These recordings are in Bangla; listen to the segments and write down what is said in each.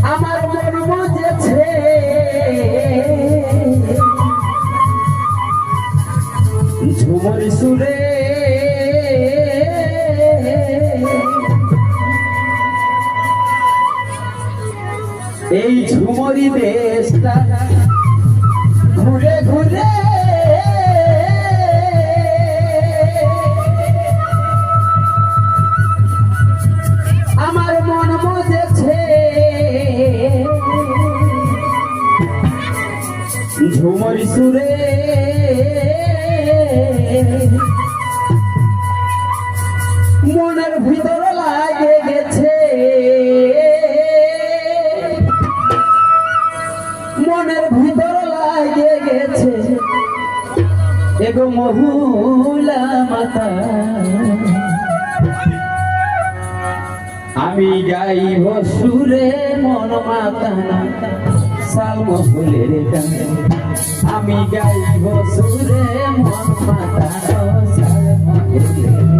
আমার মন বুঝেছে ঝুমর সুরে এই ঝুমরি দেশটা ঘুরে ঘুরে আমার মন বুঝেছে ঝুমরি সুরে মনের ভিতর লাগে গেছে মনের ভিতর লাগে গেছে এগো মহুলা মাতা আমি গাইব সুরে মন মাতানা সাল মহুলের গান আমি গাইব সুরে মন মাতানা সাল মহুলের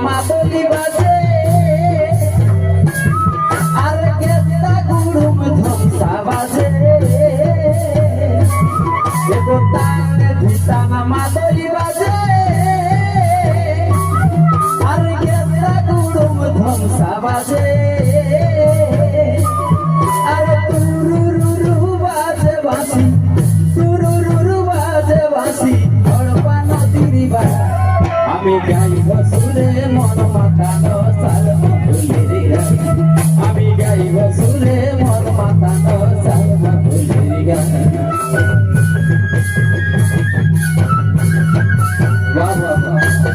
মাদলি বাজে আর গেতা গুড়ুম ধমসা বাজে এগো তানে ধিতানা মাদলি বাজে আর গেতা গুড়ুম ধমসা বাজে আর তুরুরু বাজে বাঁশি তুরুরু বাজে বাঁশি হড়পা নদীর বাজে আমি গাইব সুরে মন মাতানো সাল মহুলের গান আমি গাইব সুরে মন মাতানো সাল মহুলের গান বাহ বাহ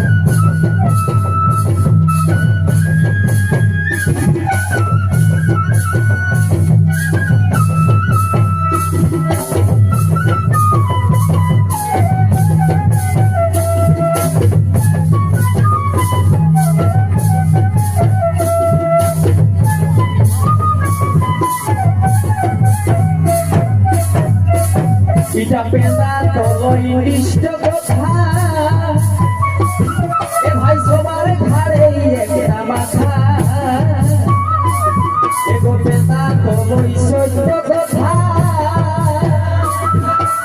ইটা পেঁদা তলই নিষ্ঠ কথা এ ভাই সবার ঘাড়ে একটা মাথা এগো পেঁদা তলই সত্য কথা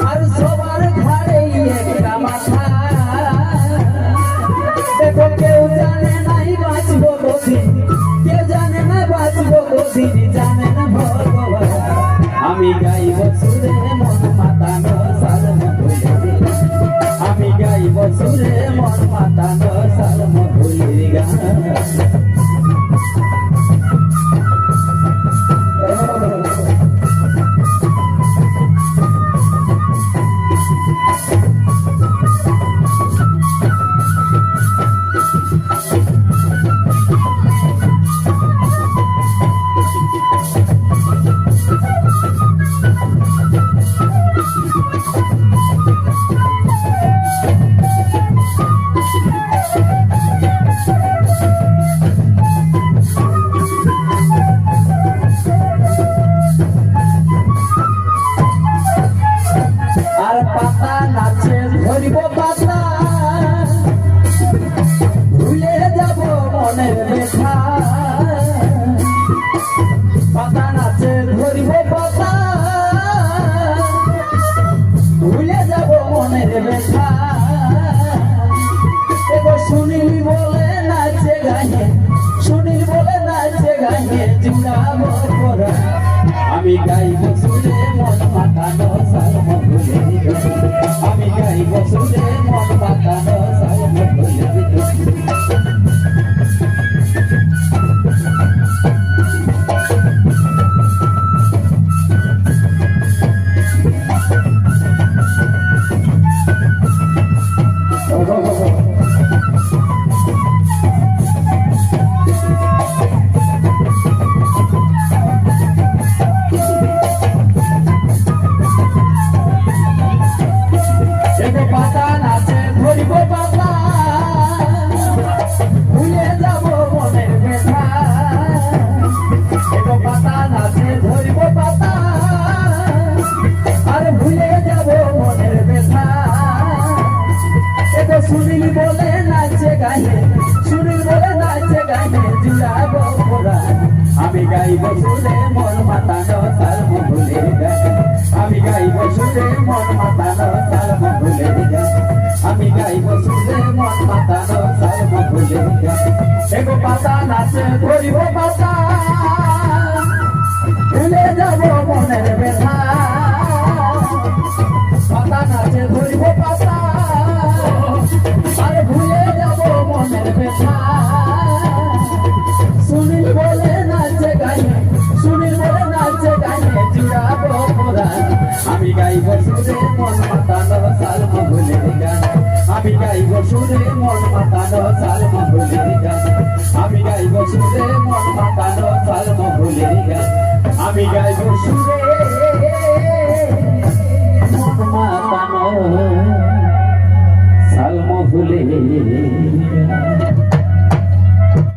আর সবার ঘাড়ে একটা মাথা দেখো কেউ জানে নাই বাঁচব কদিন কেউ জানে না বাঁচব কদিন জানে না ভগবান আমি গাইব সুরে মন মাতানো সাল মহুলের আমি গাইব সুরে মন মাতানো সাল মহুলের গান আর পাতা নাচে ধরিব পাতা ভুলে যাব মনের ব্যথা পাতা নাচে ধরিব পাতা ভুলে যাব মনের ব্যথা এবার শুনিল বলে নাচে গায়ে শুনিল বলে নাচে গায়ে জুড়াব পরা আমি গাইব সুরে মন মাতানো সাল মহুলের গান আমি গাইব সুরে মন মাতানো সাল মহুলের গান এগো পাতা নাচে ধরিব পাতা ভুলে যাব মনের ব্যথা এগো পাতা নাচে ধরিব পাতা আর ভুলে যাব মনের ব্যথা এগো সুনীল বলে নাচে গায়ে সুনীল বলে নাচে গায়ে জুড়াব ঘোড়া আমি গাইব সুরে মন মাতানো সালম ভুলে গায়ে আমি গাইব সুরে মন মাতানো সালম ভুলে গায়ে আমি গাইব সুরে মন মাতানো সালম ভুলে গায়ে এগো পাতা নাচে ধরিব পাতা ভুলে যাব মনের ব্যথা পাতা নাচে ধরিব পাতা আর ভুলে যাব মনের ব্যথা সুনীল বলে নাচে গায়ে সুনীল বলে নাচে গায়ে জুড়াব ঘোড়া আমি গাইব সুরে মন মাতানো সালম ভুলে গায়ে আমি গাইব সুরে মন মাতানো সালম ভুলে গায়ে আমি গাইব সুরে মন মাতানো সালম ভুলে গায়ে আমি গাইব সুরে